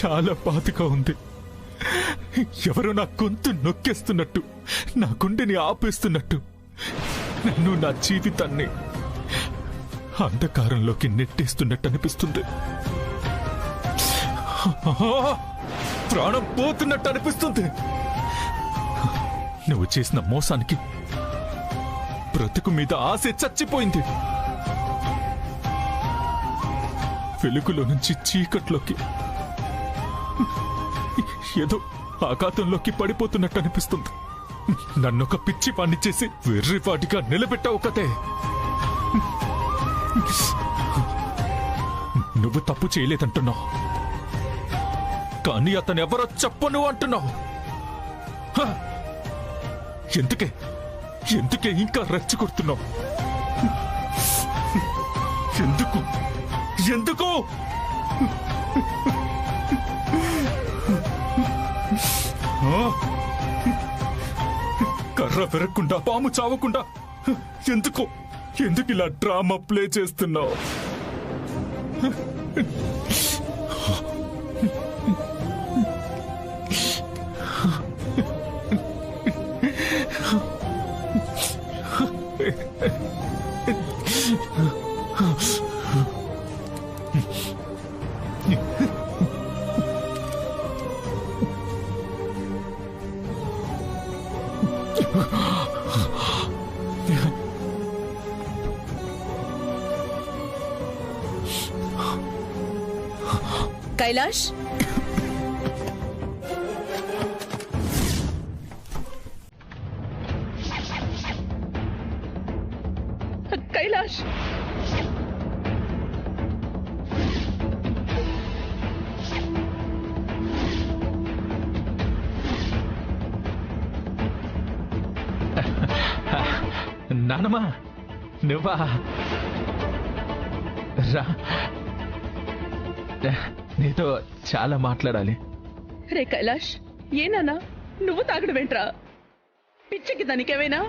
చాలా బాధగా ఉంది. ఎవరో నా గొంతు నొక్కేస్తున్నట్టు, నా గుండెని ఆపేస్తున్నట్టు, నన్ను నా జీవితాన్ని అంధకారంలోకి నెట్టేస్తున్నట్టు అనిపిస్తుంది. ప్రాణం పోతున్నట్టు అనిపిస్తుంది. నువ్వు చేసిన మోసానికి బ్రతుకు మీద ఆశ చచ్చిపోయింది. వెలుగులో నుంచి చీకట్లోకి, ఏదో ఆఘాతంలోకి పడిపోతున్నట్టు అనిపిస్తుంది. నన్నొక పిచ్చి పాన్ని చేసి వెర్రిపాటిగా నిలబెట్టావు కదే. నువ్వు తప్పు చేయలేదంటున్నావు, కానీ అతను ఎవరో చెప్పను అంటున్నావు. ఎందుకే ఇంకా రెచ్చగొడుతున్నావు? ఎందుకు కర్ర పెరగకుండా, పాము చావకుండా ఎందుకు ఇలా డ్రామా ప్లే చేస్తున్నావు? కైలాష్, కైలాష్, నానమ్మా, నువ్వా? రా, నీతో చాలా మాట్లాడాలి. రే కైలాష్, ఏనానా నువ్వు తాగడం ఏంట్రా? పిచ్చికి దానికేమైనా?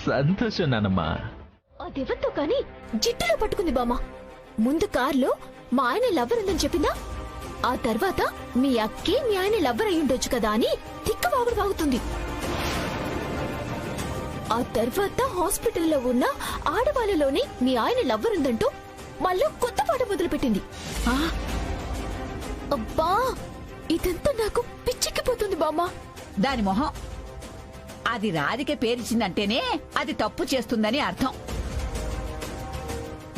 సంతోషం నానమ్మా. అదెవరితో కానీ జిట్టులో పట్టుకుంది బామ్మ. ముందు కార్లో మా ఆయన లవ్వర్ ఉందని చెప్పిందా, ఆ తర్వాత మీ అక్కే మీ ఆయన లవ్వర్ అయి ఉండొచ్చు కదా అని తిక్కవాగుడు వాగుతుంది. ఆ తర్వాత హాస్పిటల్లో ఉన్న ఆడవాళ్ళలోనే మీ ఆయన లవ్వర్ ఉందంటూ మళ్ళీ కొత్త పాట మొదలు పెట్టింది. అబ్బా, ఇదంతా నాకు పిచ్చెక్కిపోతుంది బామ్మ. దాని మొహం, అది రాధిక పేరిచిందంటేనే అది తప్పు చేస్తుందని అర్థం.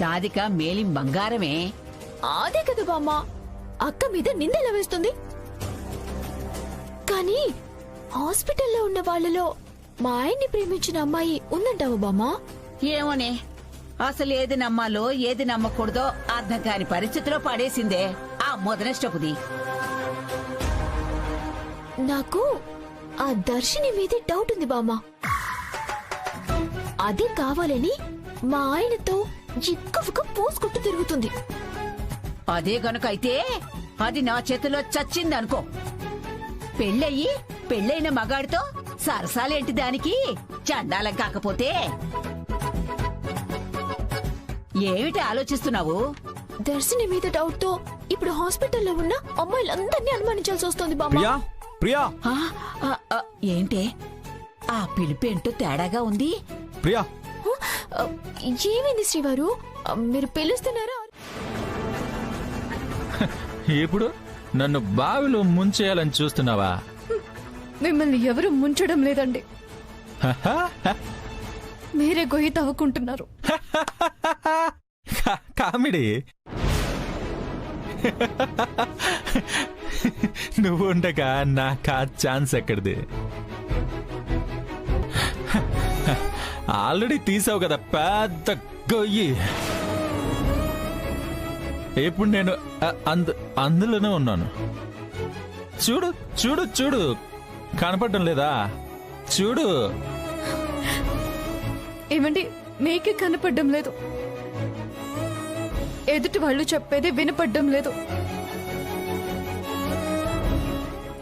రాధిక మేలిం బంగారమే. అదే కదా బామ్మ, అక్క మీద నిందెలా వేస్తుంది? కానీ హాస్పిటల్లో ఉన్న వాళ్ళలో మా ఆయన్ని ప్రేమించిన అమ్మాయి ఉందంటావా బామ్మ? ఏమోనే, అసలు ఏది నమ్మాలో ఏది నమ్మకూడదో అర్థం కాని పరిస్థితిలో పడేసిందే ఆ మొదనష్టపుది. నాకు ఆ దర్శిని మీదే డౌట్ ఉంది బామ్మ. అదే కావాలని మా ఆయనతో ఎక్కువగా పోసుకుంటూ తిరుగుతుంది. అదే గనుకైతే అది నా చేతిలో చచ్చిందనుకో. పెళ్ళైన మగాడితో సరసాలేంటి దానికి? చండాలం కాకపోతే ఏమిటి ఆలోచిస్తున్నావు? దర్శిని మీద డౌట్ తో ఇప్పుడు హాస్పిటల్లో ఉన్న అమ్మాయిలందరినీ అనుమానించాల్సి వస్తుంది బామ్మ. ప్రియా, ఏంటే ఆ పిలిపేంటో తేడాగా ఉంది? ప్రియా, ఏమైంది శ్రీవారు? మీరు పిలుస్తున్నారా? ఇప్పుడు నన్ను బావిలో ముంచేయాలని చూస్తున్నావా? మిమ్మల్ని ఎవరు ముంచడం లేదండి, మీరే గొయ్యి తవ్వుకుంటున్నారు. కామెడీ. నువ్వు ఉండగా నాకు ఆ ఛాన్స్ ఎక్కడిది? ఆల్రెడీ తీసావు కదా పెద్ద గొయ్యి. ఇప్పుడు నేను అందులోనే ఉన్నాను. చూడు చూడు చూడు, కనపడడం లేదా? చూడు. ఏమండి, మీకే కనపడడం లేదు, ఎదుటి వాళ్ళు చెప్పేది వినపడడం లేదు.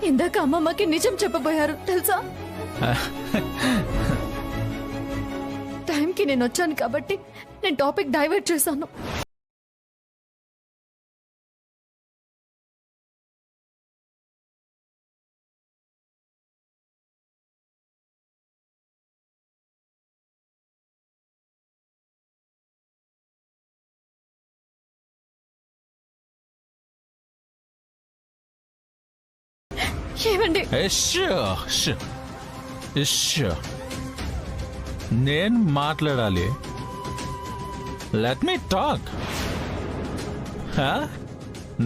ఇందాక అమ్మమ్మకి నిజం చెప్పబోయారు తెలుసా? టైంకి నేను వచ్చాను కాబట్టి నేను టాపిక్ డైవర్ట్ చేశాను. ఏమండి నేను మాట్లాడాలి. Let me talk.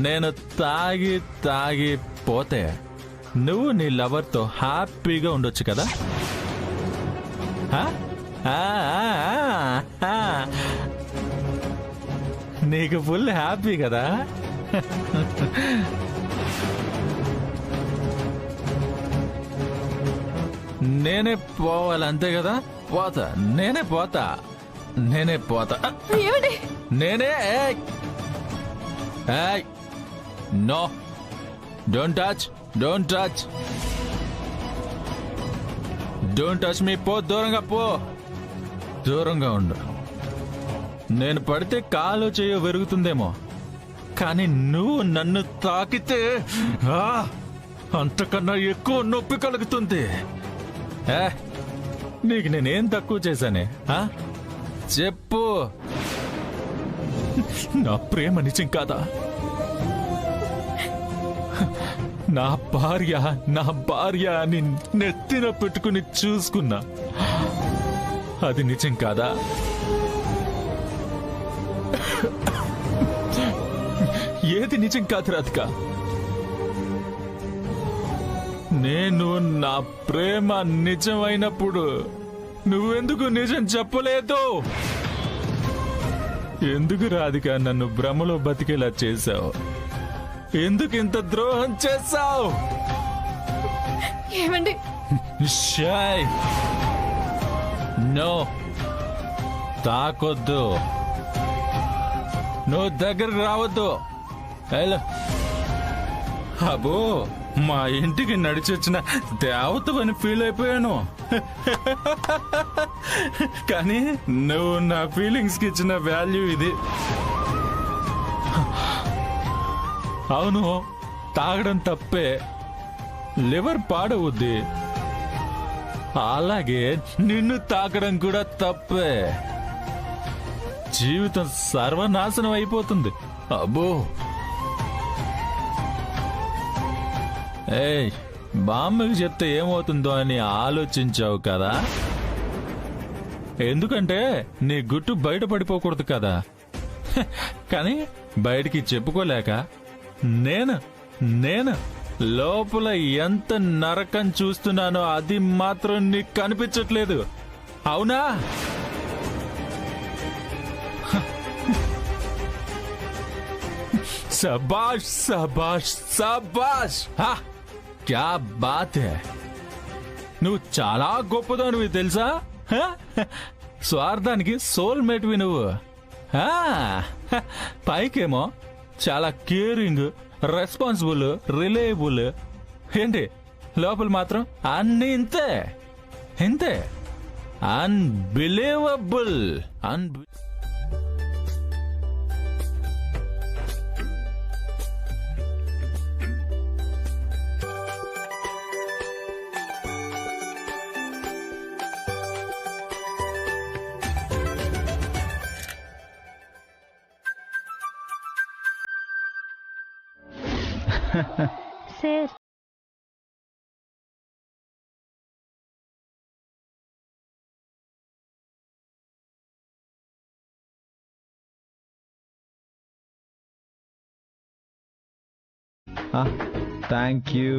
నేను తాగి తాగి పోతే నువ్వు నీ లవర్తో హ్యాపీగా ఉండొచ్చు కదా. నీకు ఫుల్ హ్యాపీ కదా. నేనే పోవాలి అంతే కదా. పోతా, నేనే పోతా. ఏమండి నేనే. No, don't touch me. పో, దూరంగా ఉండు. నేను పడితే కాలు చేయో విరుగుతుందేమో, కానీ నువ్వు నన్ను తాకితే అంతకన్నా ఎక్కువ నొప్పి కలుగుతుంది. నీకు నేనేం తక్కువ చేశానే? చెప్పు. నా ప్రేమ నిజం కాదా? నా భార్య అని నెత్తిన పెట్టుకుని చూసుకున్నా, అది నిజం కాదా? ఏది నిజం కాదు రాధిక? నేను నా ప్రేమ నిజమైనప్పుడు నువ్వెందుకు నిజం చెప్పలేదు? ఎందుకు రాధిక నన్ను భ్రమలో బతికేలా చేశావు? ఎందుకు ఇంత ద్రోహం చేశావు? ఏమండి నో, తాకొద్దు. నువ్వు దగ్గరకు రావద్దు. అబ్బో, మా ఇంటికి నడిచొచ్చిన దేవతవని ఫీల్ అయిపోయాను. కానీ నువ్వు నా ఫీలింగ్స్ కి ఇచ్చిన వాల్యూ ఇది. అవును, తాగడం తప్పే, లివర్ పాడవుద్ది. అలాగే నిన్ను తాకడం కూడా తప్పే. జీవితం సర్వనాశనం అయిపోతుంది. అబ్బో, బామ్మకి చెప్తే ఏమవుతుందో అని ఆలోచించావు కదా. ఎందుకంటే నీ గుట్టు బయట పడిపోకూడదు కదా. కానీ బయటికి చెప్పుకోలేక నేను లోపల ఎంత నరకం చూస్తున్నానో అది మాత్రం నీకు కనిపించట్లేదు. అవునా? శబాష్ శబాష్ శబాష్. క్యా బాత్ హై. నువ్వు చాలా గొప్పదానివి తెలుసా. స్వార్థానికి సోల్మేట్వి నువ్వు. పైకేమో చాలా కేరింగ్, రెస్పాన్సిబుల్, రిలయబుల్. ఏంటి లోపల మాత్రం అన్ని ఇంతే. అన్బిలీవబుల్. Sir, thank you.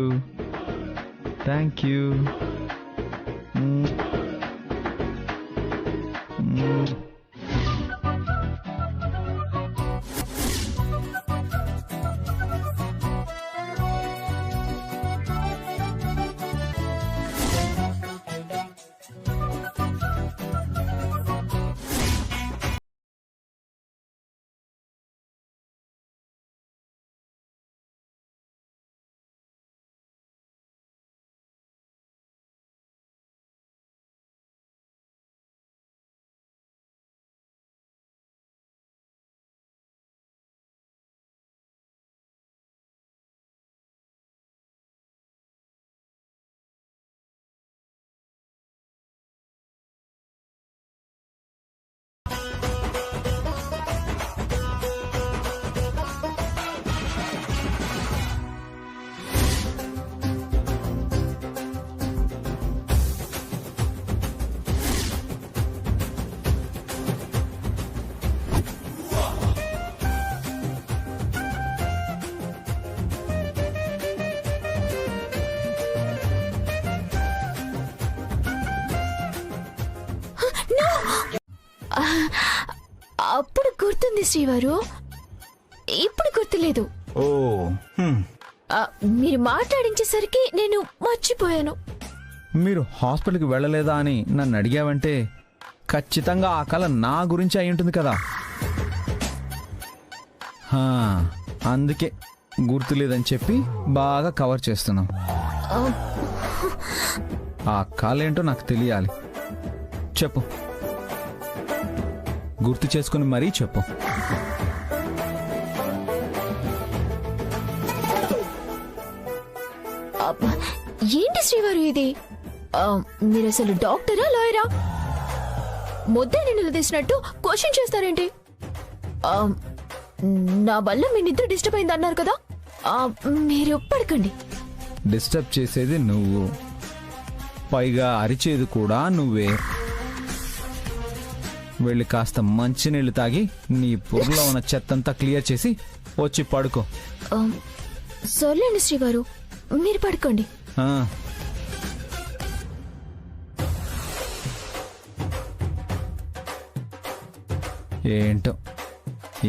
గుర్తుంది శ్రీవారు, ఇప్పుడు గుర్తులేదు. ఓ హ్మ్. మీరు మాట్లాడించేసరికి నేను మర్చిపోయాను. మీరు హాస్పిటల్కి వెళ్ళలేదా అని నన్ను అడిగావంటే ఖచ్చితంగా ఆ కళ నా గురించి అయి ఉంటుంది కదా. హా, అందుకే గుర్తులేదని చెప్పి బాగా కవర్ చేస్తున్నాం. ఆ కళ ఏంటో నాకు తెలియాలి. చెప్పు, గుర్తు చేసుకుని మరీ చెప్పు. అబ్బా, ఏంటి శ్రీవారు ఇది? మీరు అసలు డాక్టరా లాయరా? ముద్దని నిలదీసినట్టు క్వశ్చన్ చేస్తారేంటి? నా వల్ల మీ నిద్ర డిస్టర్బ్ అయింది అన్నారు కదా, మీరు పడకండి. డిస్టర్బ్ చేసేది నువ్వు, పైగా అరిచేది కూడా నువ్వే. వెళ్ళి కాస్త మంచినీళ్ళు తాగి నీ పొరలో ఉన్న చెత్తంతా క్లియర్ చేసి వచ్చి పడుకో. సర్లేండి శ్రీవారు, మీరు పడుకోండి. ఆ. ఏంటో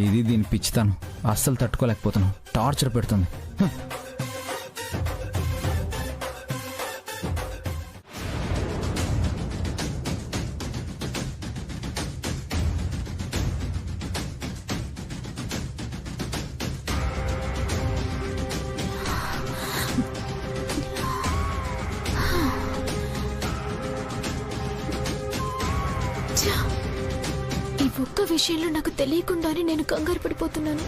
ఇది దీన్ని పిచ్చితాను, అస్సలు తట్టుకోలేకపోతున్నాను. టార్చర్ పెడుతుంది. ఈ ఒక్క విషయంలో నాకు తెలియకుండానే నేను కంగారు పడిపోతున్నాను.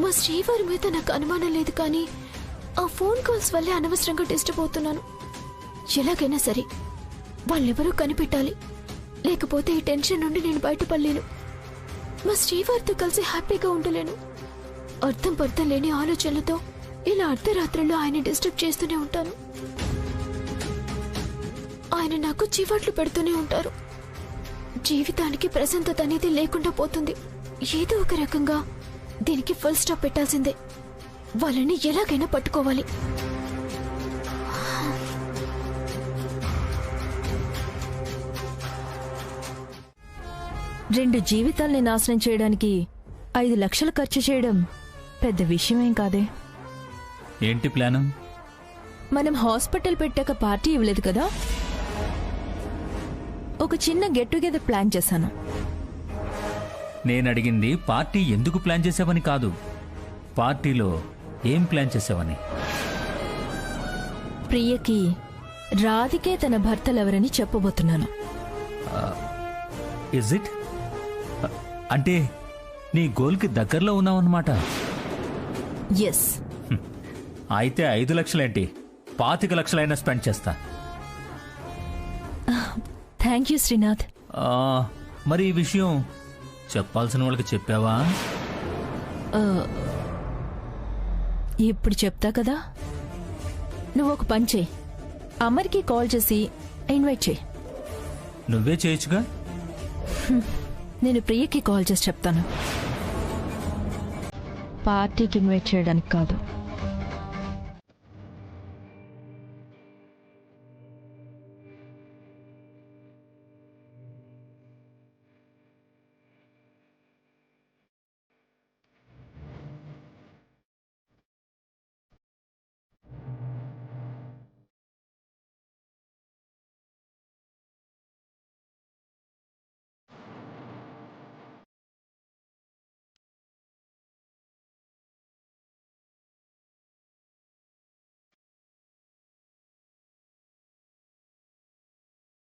మా శ్రీవారి మీద నాకు అనుమానం లేదు, కానీ ఆ ఫోన్ కాల్స్ వల్లే అనవసరంగా డిస్టర్బ్ అవుతున్నాను. ఎలాగైనా సరే వాళ్ళెవరూ కనిపెట్టాలి, లేకపోతే ఈ టెన్షన్ నుండి నేను బయటపడలేను. మా శ్రీవారితో కలిసి హ్యాపీగా ఉండలేను. అర్థం పర్థం లేని ఆలోచనలతో ఇలా అర్ధరాత్రుల్లో ఆయన డిస్టర్బ్ చేస్తూనే ఉంటాను. ఆయన నాకు చివాట్లు పెడుతూనే ఉంటారు. జీవితానికి ప్రశాంతత అనేది లేకుండా పోతుంది. ఏదో ఒక రకంగా దీనికి ఫుల్ స్టాప్ పెట్టాల్సిందే. వాళ్ళని ఎలాగైనా పట్టుకోవాలి. రెండు జీవితాల్ని నాశనం చేయడానికి 5 లక్షలు ఖర్చు చేయడం పెద్ద విషయమేం కాదే. ఏంటి ప్లాను? మనం హాస్పిటల్ పెట్టాక పార్టీ ఇవ్వలేదు కదా, ఒక చిన్న గెట్ టుగెదర్ ప్లాన్ చేశాను. నేను అడిగింది పార్టీ ఎందుకు ప్లాన్ చేసావని కాదు, పార్టీలో ఏం ప్లాన్ చేసావని. ప్రియకి రాధికే తన భర్తలెవరని చెప్పబోతున్నాను. Is it? అంటే నీ గోల్కి దగ్గరలో ఉన్నావన్నమాట. ఎస్. అయితే 5 లక్షలేంటి, 25 లక్షలైనా స్పెండ్ చేస్తా. Thank you Srinath. మరి ఈ విషయం చెప్పాల్సిన వాళ్ళకి చెప్పావా? ఇప్పుడు చెప్తా కదా. నువ్వు ఒక పని చేయి, అమర్కి కాల్ చేసి ఇన్వైట్ చేయి. నువ్వే చేయొచ్చుగా. నేను ప్రియకి కాల్ చేసి చెప్తాను, పార్టీకి ఇన్వైట్ చేయడానికి కాదు.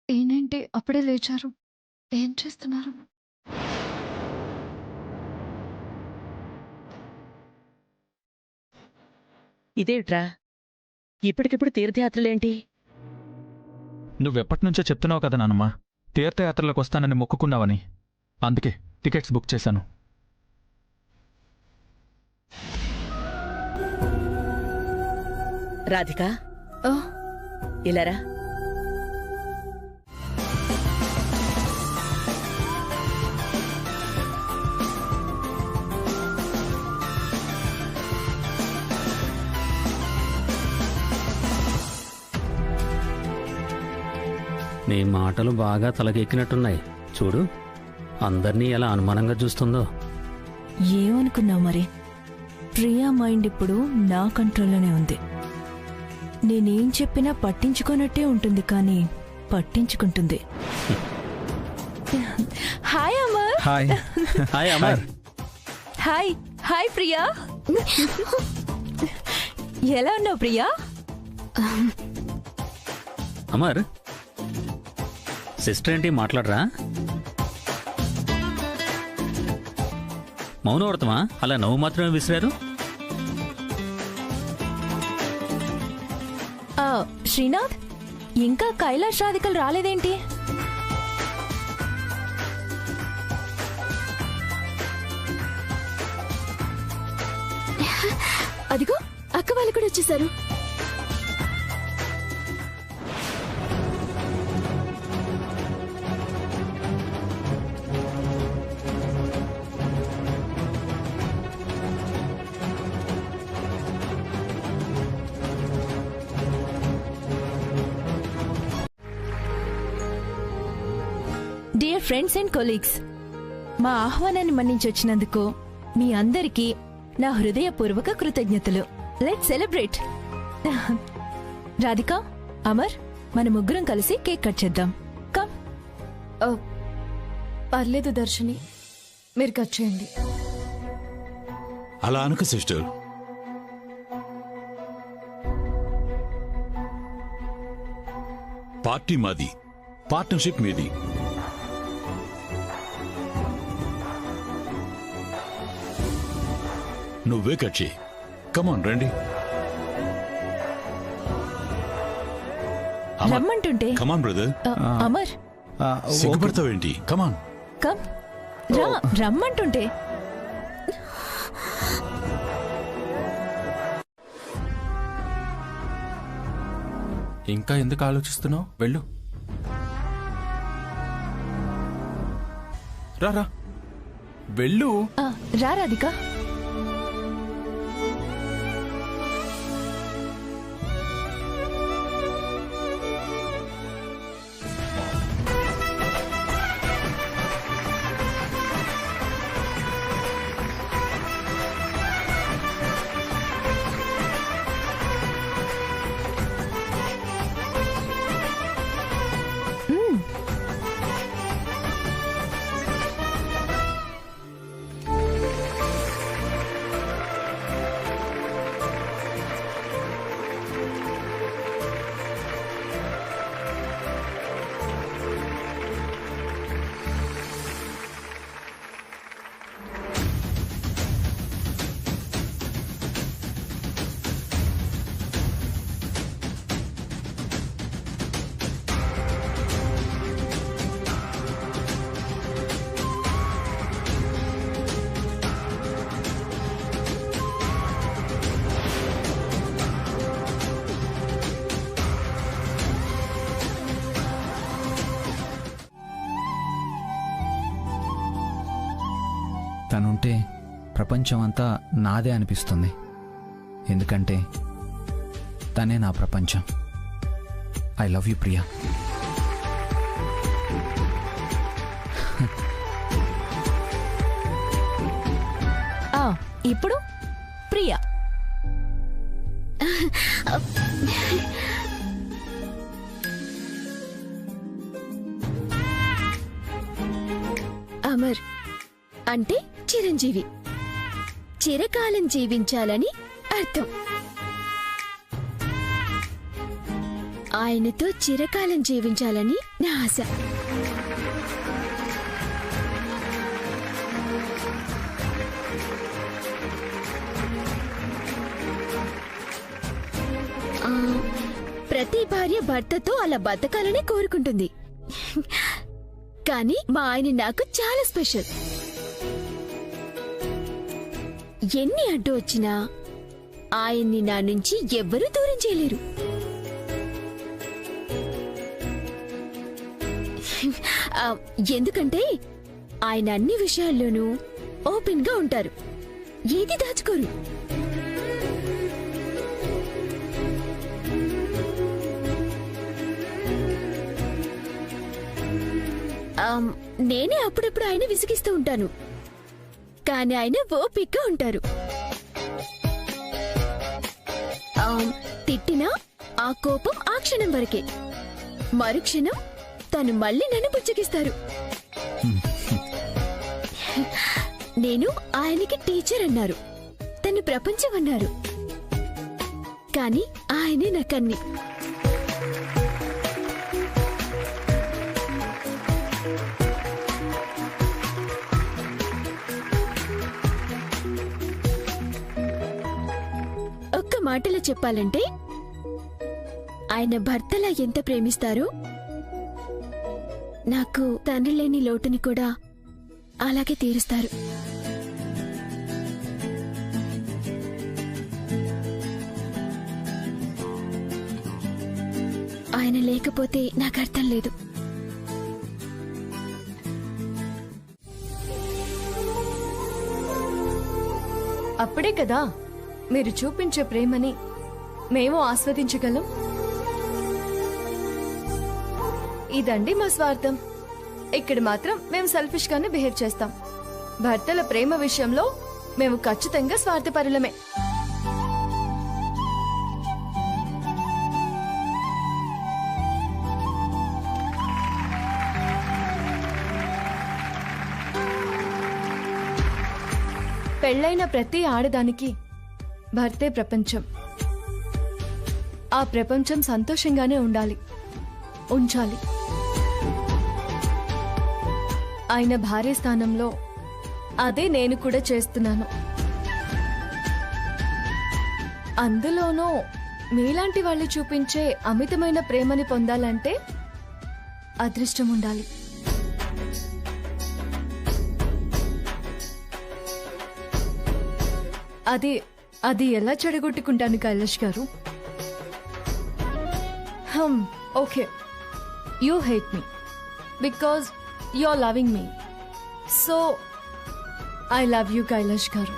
ఏంటి అప్పుడే లేచారు? ఏం చేస్తున్నారు? ఇదేట్రా ఇప్పటికిప్పుడు తీర్థయాత్రలేంటి? నువ్వెప్పటి నుంచో చెప్తున్నావు కదా నానమ్మ, తీర్థయాత్రలకు వస్తానని మొక్కుకున్నావని. అందుకే టికెట్స్ బుక్ చేశాను. రాధిక, ఇలారా. నీ మాటలు బాగా తలకెక్కినట్టున్నాయి. చూడు, అందర్నీ ఎలా అనుమానంగా చూస్తుందో. ఏమనుకున్నావు మరి? ప్రియా మైండ్ ఇప్పుడు నా కంట్రోల్లోనే ఉంది. నేనేం చెప్పినా పట్టించుకోనట్టే ఉంటుంది, కానీ పట్టించుకుంటుంది. Hi Amar. Hi. Hi Amar. Hi. Hi Priya. ఎలా ఉన్నావు ప్రియా? అమర్, సిస్టర్ ఏంటి మాట్లాడరా? మౌనవ్రతమా? అలా నవ్వు మాత్రమే విసిరారు. శ్రీనాథ్, ఇంకా కైలాష్ రాధికలు రాలేదేంటి? అదిగో అక్క వాళ్ళు కూడా వచ్చేసారు. డియర్ ఫ్రెండ్స్ అండ్ కొలీగ్స్, మా ఆహ్వానాన్ని మన్నించి వచ్చినందుకు మీ అందరికీ నా హృదయపూర్వక కృతజ్ఞతలు. Let's celebrate. రాధిక, అమర్, మన ముగ్గురం కలిసి కేక్ కట్ చేద్దాం. కమ్. పర్లేదు దర్శిని, మీరు కట్ చేయండి. అలా అనక సిస్టర్. పార్టీ మాది, పార్ట్నర్షిప్ మీది. నువ్వే కట్ చేయి. కమాన్ రండి. రమ్మంటుంటే. Come on brother. అమర్, సిగ్గుపడతావేంటి? కమాన్. కమ్. రమ్మంటుంటే. ఇంకా ఎందుకు ఆలోచిస్తున్నావు? వెళ్ళు. రా వెళ్ళు. రా రాధిక. తనుంటే ప్రపంచం అంతా నాదే అనిపిస్తుంది. ఎందుకంటే తనే నా ప్రపంచం. I love you Priya. ఇప్పుడు ప్రియా. అమర్ అంటే చిరంజీవి, చిరకాలం జీవించాలని అర్థం. ఆయనతో చిరకాలం జీవించాలని నా ఆశ. ప్రతి భార్య భర్తతో అలా బతకాలని కోరుకుంటుంది. కానీ మా ఆయన నాకు చాలా స్పెషల్. ఎన్ని అడ్డు వచ్చినా ఆయన్ని నా నుంచి ఎవ్వరూ దూరం చేయలేరు. ఎందుకంటే ఆయన అన్ని విషయాల్లోనూ ఓపెన్ గా ఉంటారు, ఏది దాచుకోరు. నేనే అప్పుడప్పుడు ఆయన విసిగిస్తూ ఉంటాను. కానీ ఆయన ఓపిగ్గా ఉంటారు. తిట్టినా ఆ కోపం ఆ క్షణం వరకే, మరుక్షణం తను మళ్ళీ నన్ను బుజ్జగిస్తారు. నేను ఆయనకి టీచర్ అన్నారు, తను ప్రపంచం అన్నారు, కానీ ఆయనే నాకన్ని. ఒక్క మాటలో చెప్పాలంటే ఆయన భర్తలా ఎంత ప్రేమిస్తారో నాకు తండ్రి లేని లోటుని కూడా అలాగే తీరుస్తారు. ఆయన లేకపోతే నాకు అర్థం లేదు. అప్పుడే కదా మీరు చూపించే ప్రేమని మేము ఆస్వాదించగలం. ఇదండి మా స్వార్థం. ఇక్కడ మాత్రం మేము సెల్ఫిష్ గానే బిహేవ్ చేస్తాం. భర్తల ప్రేమ విషయంలో మేము ఖచ్చితంగా స్వార్థపరులమే. పెళ్ళైన ప్రతి ఆడదానికి భర్తే ప్రపంచం. ఆ ప్రపంచం సంతోషంగానే ఉంచాలి. ఆయన భార్య స్థానంలో అదే నేను కూడా చేస్తున్నాను. అందులోనూ మీలాంటి వాళ్ళు చూపించే అమితమైన ప్రేమని పొందాలంటే అదృష్టం ఉండాలి. అది ఎలా చెడగొట్టుకుంటాను కైలాష్ గారు? Okay, you hate me because you are loving me, so I love you Kailash గారు.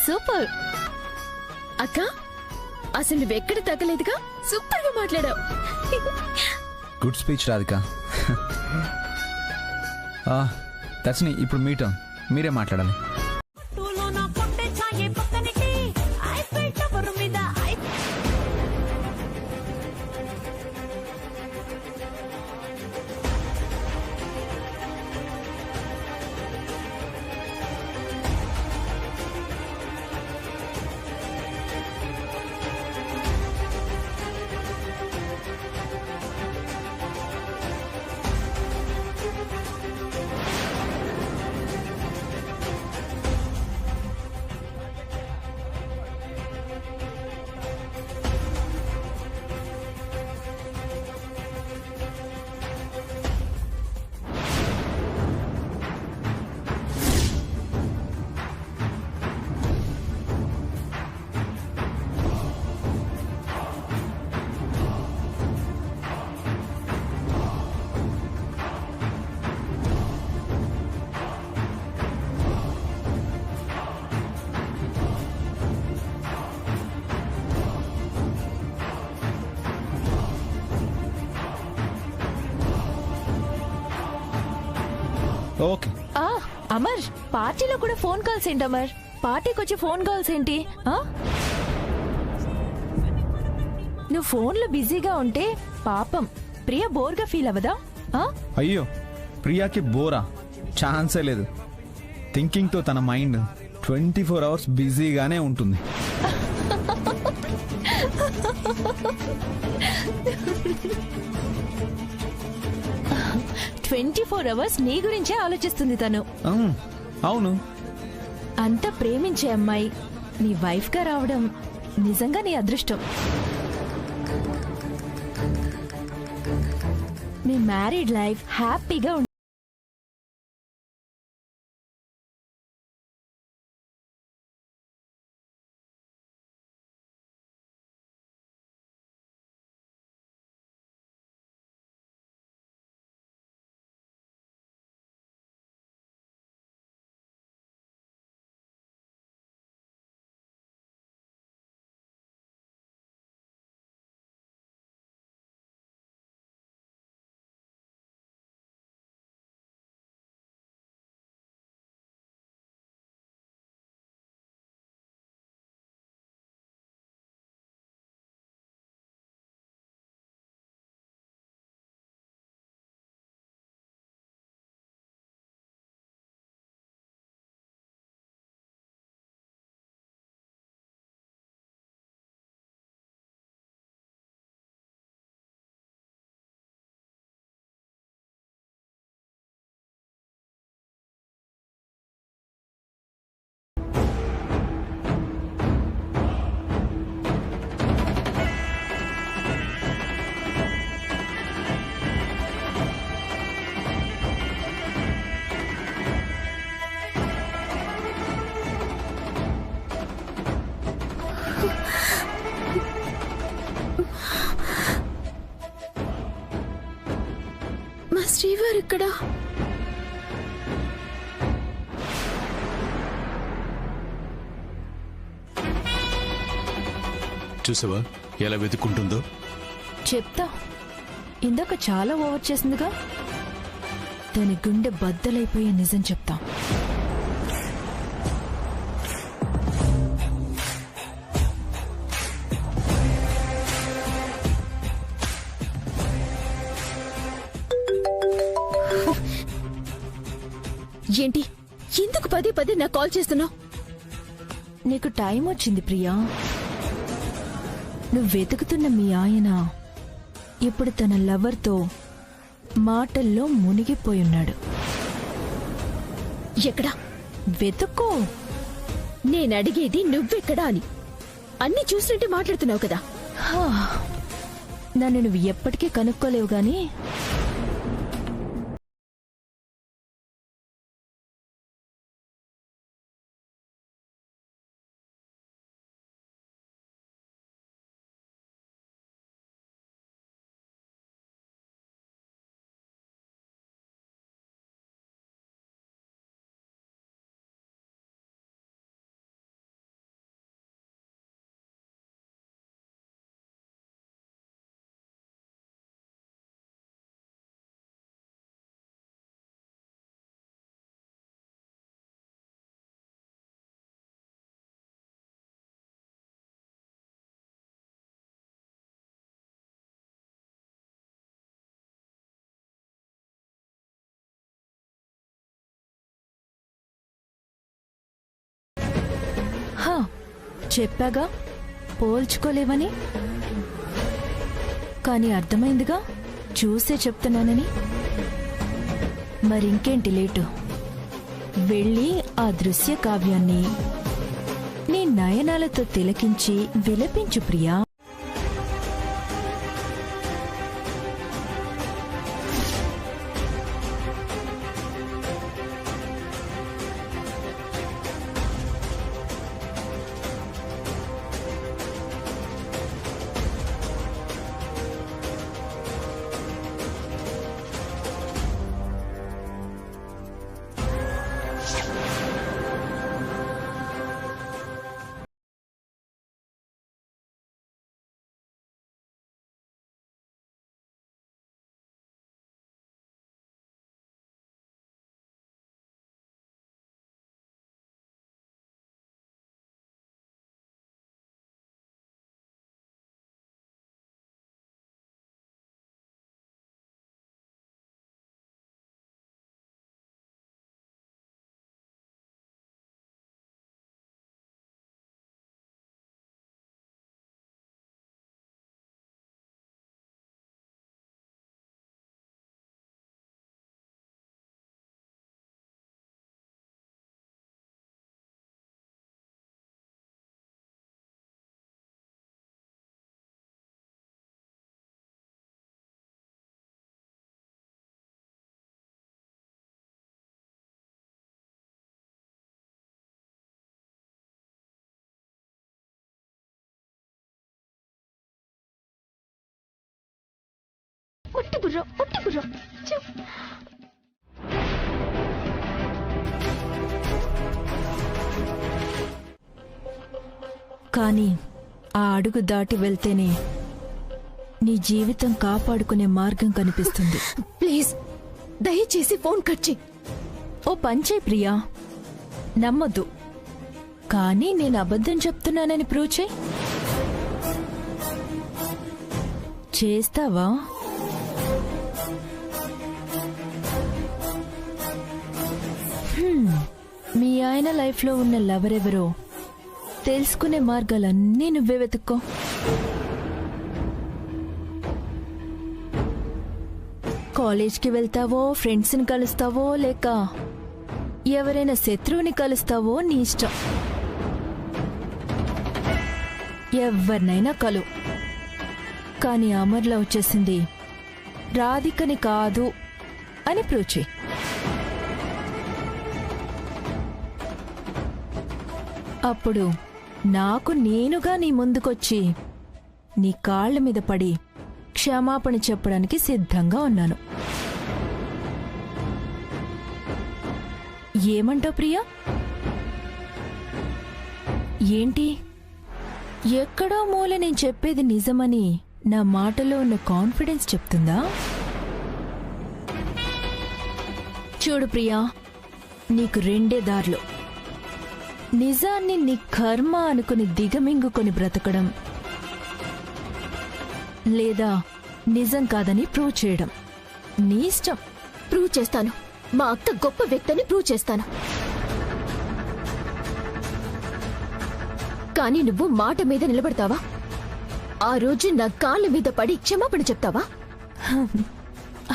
సూపర్ అక్క, అసలు నువ్వెక్కడ తగ్గలేదుగా, సూపర్ గా మాట్లాడావు. Good speech Radhika. దర్శిని, ఇప్పుడు మీ టర్న్, మీరే మాట్లాడాలి. ఓకే. అమర్, పార్టీలో కూడా ఫోన్ కాల్స్ ఏంటి అమర్? పార్టీకి వచ్చి ఫోన్ కాల్స్ ఏంటి? నువ్వు ఫోన్లో బిజీగా ఉంటే పాపం ప్రియ బోర్గా ఫీల్ అవ్వదా? అయ్యో, ప్రియాకి బోరా? ఛాన్సే లేదు. థింకింగ్తో తన మైండ్ 24 అవర్స్ బిజీగానే ఉంటుంది. 24 అవర్స్ నీ గురించే ఆలోచిస్తుంది తను. అవును. అంత ప్రేమించే అమ్మాయి నీ వైఫ్ గా రావడం నిజంగా నీ అదృష్టం. మీ మ్యారీడ్ లైఫ్ హ్యాపీగా మా శ్రీవారు ఇక్కడ. చూసావా ఎలా వెతుక్కుంటుందో? చెప్తా. ఇందాక చాలా ఓవర్ చేసిందిగా, దాని గుండె బద్దలైపోయే నిజం చెప్తా. ఏంటి, ఎందుకు పదే పదే నాకు కాల్ చేస్తున్నావు? నీకు టైం వచ్చింది ప్రియా. నువ్వు వెతుకుతున్న మీ ఆయన ఇప్పుడు తన లవర్తో మాటల్లో మునిగిపోయున్నాడు. ఎక్కడా? వెతుక్కో. నేనడిగేది నువ్వెక్కడా అని. అన్నీ చూసినట్టే మాట్లాడుతున్నావు కదా. నన్ను నువ్వు ఎప్పటికీ కనుక్కోలేవు గాని చెప్పాగా పోల్చుకోలేవని. కానీ అర్థమైందిగా చూసే చెప్తున్నానని. మరింకేంటి లేటు? వెళ్ళి ఆ దృశ్య కావ్యాన్ని నీ నయనాలతో తిలకించి విలపించు ప్రియా. ఒట్టి బుర్ర, ఒట్టి బుర్ర. కానీ ఆ అడుగు దాటి వెళ్తేనే నీ జీవితం కాపాడుకునే మార్గం కనిపిస్తుంది. ప్లీజ్ దయచేసి ఫోన్ కట్ చెయ్. ఓ పంచే ప్రియా, నమ్మొద్దు. కానీ నేను అబద్ధం చెప్తున్నానని ప్రూవ్ చేయి. చేస్తావా? మీ ఆయన లైఫ్లో ఉన్న లవరెవరో తెలుసుకునే మార్గాలన్నీ నువ్వే వెతుక్కో. కాలేజ్కి వెళ్తావో, ఫ్రెండ్స్ని కలుస్తావో, లేక ఎవరైనా శత్రువుని కలుస్తావో నీ ఇష్టం. ఎవరినైనా కలు. కానీ అమర్లో వచ్చేసింది రాధికని కాదు అని ప్రూవ్ చేయి. అప్పుడు నాకు నేనుగా నీ ముందుకొచ్చి నీ కాళ్ల మీద పడి క్షమాపణ చెప్పడానికి సిద్ధంగా ఉన్నాను. ఏమంటావు ప్రియా? ఏంటి ఎక్కడో మూల నేను చెప్పేది నిజమని నా మాటలో ఉన్న కాన్ఫిడెన్స్ చెప్తుందా? చూడు ప్రియా, నీకు రెండే దారులు. నిజాన్ని నీ కర్మ అనుకుని దిగమింగుకొని బ్రతకడం, లేదా నిజం కాదని ప్రూవ్ చేయడం. నీ ఇష్టం. ప్రూవ్ చేస్తాను. మా అక్క గొప్ప వ్యక్తిని ప్రూవ్ చేస్తాను. కానీ నువ్వు మాట మీద నిలబడతావా? ఆ రోజు నా కాళ్ళ మీద పడి క్షమాపణ చెప్తావా?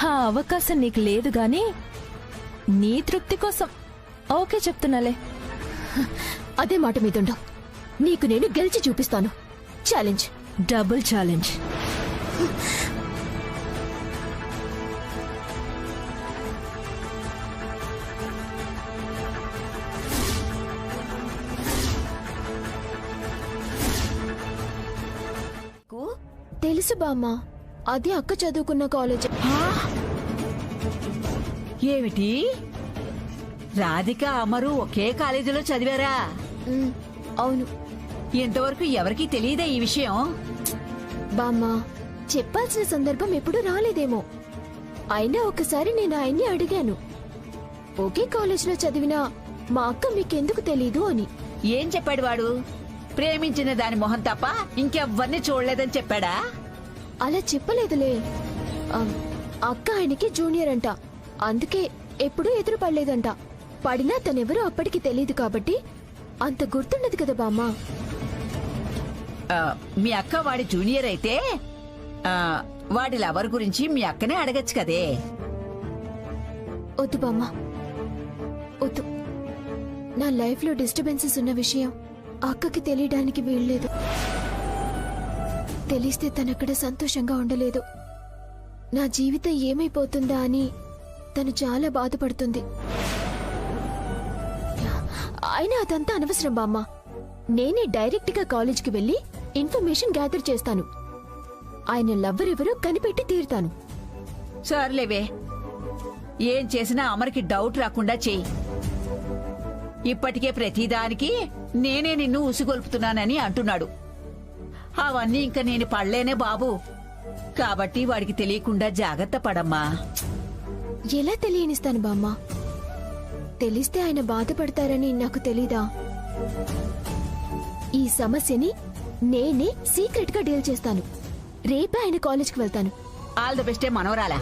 ఆ అవకాశం నీకు లేదు గాని నీ తృప్తి కోసం ఓకే చెప్తున్నాలే. అదే మాట మీదుండవు. నీకు నేను గెలిచి చూపిస్తాను. ఛాలెంజ్. Double challenge. తెలుసు బామ్మ, అది అక్క చదువుకున్న కాలేజ్. ఏమిటి, రాధిక అమరు ఒకే కాలేజీలో చదివారా? అవును. ఇంతవరకు ఎవరికీ తెలియదే ఈ విషయం? బామ్మ, చెప్పాల్సిన సందర్భం ఎప్పుడు రాలేదేమో. అయినా ఒకసారి నేను ఆయన్ని అడిగాను, ఒకే కాలేజీలో చదివిన మా అక్క మీకెందుకు తెలీదు అని. ఏం చెప్పాడు వాడు? ప్రేమించిన దాని మొహం తప్ప ఇంకెవ్వరిని చూడలేదని చెప్పాడా? అలా చెప్పలేదులే. అక్క ఆయనకి జూనియర్ అంట, అందుకే ఎప్పుడూ ఎదురు పడలేదంట. పడినా తనెవరో అప్పటికి తెలీదు కాబట్టి అంత గుర్తుండదు కదా బామ్మ. మీ అక్క వాడి జూనియర్ అయితే వాడి లవర్ గురించి మీ అక్కనే అడగచ్చు కదే. వద్దు బామ్మ, వద్దు. నా లైఫ్ లో డిస్టర్బెన్సెస్ ఉన్న విషయం అక్కకి తెలియడానికి వీల్లేదు. తెలిస్తే తనక్కడ సంతోషంగా ఉండలేదు. నా జీవితం ఏమైపోతుందా అని తను చాలా బాధపడుతుంది. అయినా అదంతా అనవసరం బామ్మ. నేనే డైరెక్ట్ గా కాలేజ్కి వెళ్లి ఇన్ఫర్మేషన్ గ్యాదర్ చేస్తాను. ఆయన లవ్వర్ ఎవరో కనిపెట్టి తీరుతాను. సర్లేవే, ఏం చేసినా అమర్కి డౌట్ రాకుండా చెయ్యి. ఇప్పటికే ప్రతిదానికి నేనే నిన్ను ఉసిగొల్పుతున్నానని అంటున్నాడు. అవన్నీ ఇంకా నేను పడలేనే బాబు. కాబట్టి వాడికి తెలియకుండా జాగ్రత్త పడమ్మా. ఎలా తెలియనిస్తాను బామ్మ? తెలిస్తే ఆయన బాధపడతారని నాకు తెలీదా? ఈ సమస్యని నేనే సీక్రెట్ గా డీల్ చేస్తాను. రేపే ఆయన కాలేజ్కి వెళ్తాను. ఆల్ ది బెస్టే మనవరాలా.